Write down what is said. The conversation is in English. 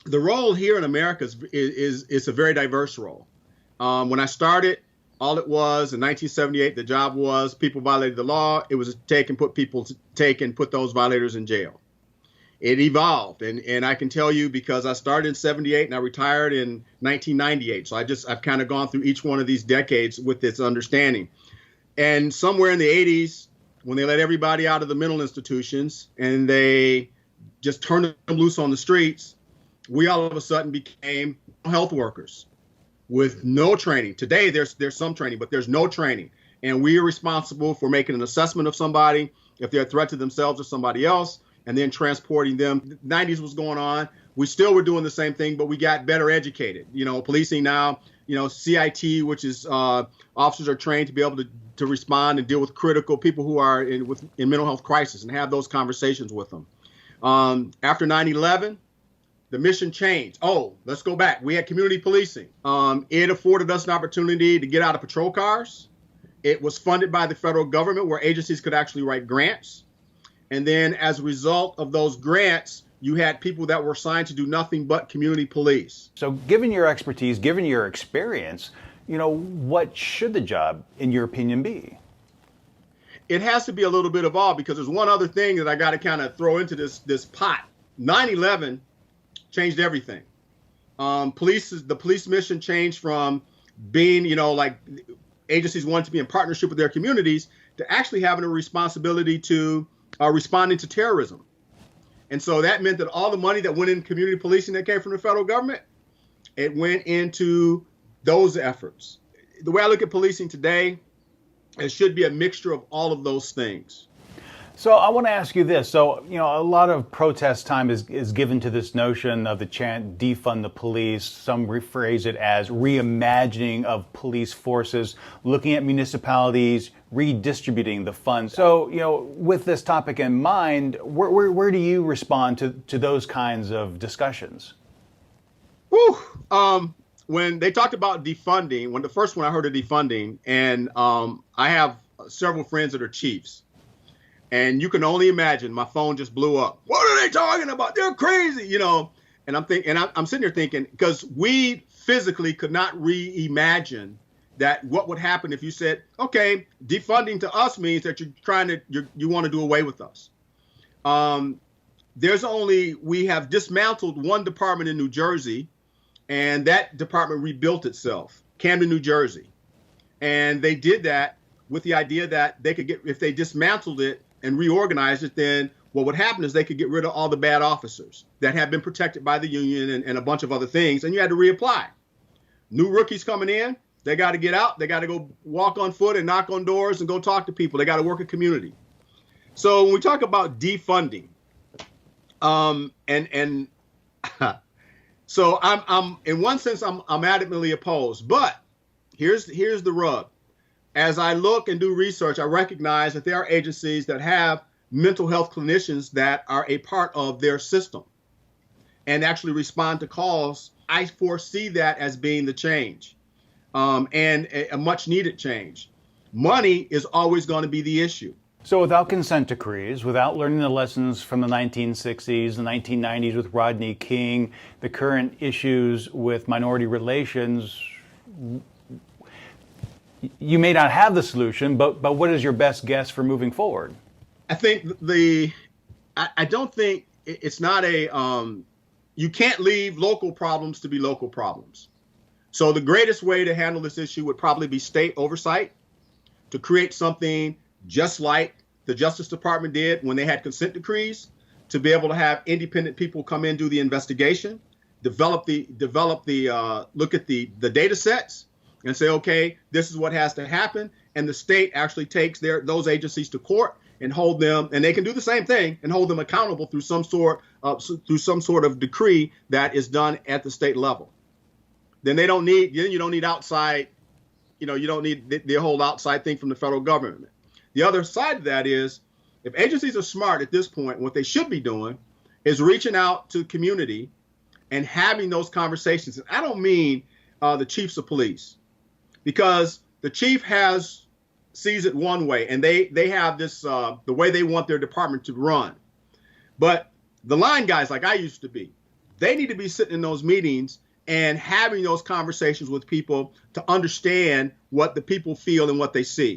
The role here in America is a very diverse role. When I started, all it was in 1978, the job was people violated the law. It was take and put those violators in jail. It evolved, and I can tell you because I started in 78 and I retired in 1998. So I've kind of gone through each one of these decades with this understanding. And somewhere in the 80s, when they let everybody out of the mental institutions and they just turned them loose on the streets, we all of a sudden became health workers with no training. Today, there's some training, but there's no training. And we are responsible for making an assessment of somebody, if they're a threat to themselves or somebody else, and then transporting them. The 90s was going on. We still were doing the same thing, but we got better educated. Policing now, CIT, which is officers are trained to be able to respond and deal with critical people who are in mental health crisis and have those conversations with them. After 9/11, the mission changed. Oh, let's go back. We had community policing. It afforded us an opportunity to get out of patrol cars. It was funded by the federal government where agencies could actually write grants. And then as a result of those grants, you had people that were assigned to do nothing but community police. So given your expertise, given your experience, what should the job, in your opinion, be? It has to be a little bit of all, because there's one other thing that I got to kind of throw into this pot. 9/11 changed everything. The police mission changed from being, like agencies wanted to be in partnership with their communities to actually having a responsibility to responding to terrorism. And so that meant that all the money that went in community policing that came from the federal government, it went into those efforts. The way I look at policing today, it should be a mixture of all of those things. So I want to ask you this. So, a lot of protest time is given to this notion of the chant, defund the police. Some rephrase it as reimagining of police forces, looking at municipalities, redistributing the funds. So, with this topic in mind, where do you respond to those kinds of discussions? Whew. When they talked about defunding, the first one I heard of defunding, and I have several friends that are chiefs. And you can only imagine, my phone just blew up. What are they talking about? They're crazy, And I'm sitting here thinking, because we physically could not reimagine that what would happen if you said, okay, defunding to us means that you want to do away with us. We have dismantled one department in New Jersey, and that department rebuilt itself, Camden, New Jersey. And they did that with the idea that they could if they dismantled it and reorganized it, then what would happen is they could get rid of all the bad officers that had been protected by the union and a bunch of other things, and you had to reapply. New rookies coming in, they got to get out, they got to go walk on foot and knock on doors and go talk to people. They got to work a community. So when we talk about defunding, so I'm in one sense I'm adamantly opposed, but here's the rub. As I look and do research, I recognize that there are agencies that have mental health clinicians that are a part of their system and actually respond to calls. I foresee that as being the change, and a much needed change. Money is always going to be the issue. So without consent decrees, without learning the lessons from the 1960s, the 1990s with Rodney King, the current issues with minority relations, you may not have the solution, but what is your best guess for moving forward? I think I don't think it's not you can't leave local problems to be local problems. So the greatest way to handle this issue would probably be state oversight, to create something just like the Justice Department did when they had consent decrees, to be able to have independent people come in, do the investigation, look at the data sets, and say, okay, this is what has to happen. And the state actually takes those agencies to court and hold them, and they can do the same thing and hold them accountable through some sort of decree that is done at the state level. Then you don't need outside, you don't need the whole outside thing from the federal government. The other side of that is, if agencies are smart at this point, what they should be doing is reaching out to community and having those conversations. And I don't mean the chiefs of police, because the chief sees it one way, and they have this the way they want their department to run. But the line guys, like I used to be, They need to be sitting in those meetings and having those conversations with people to understand what the people feel and what they see.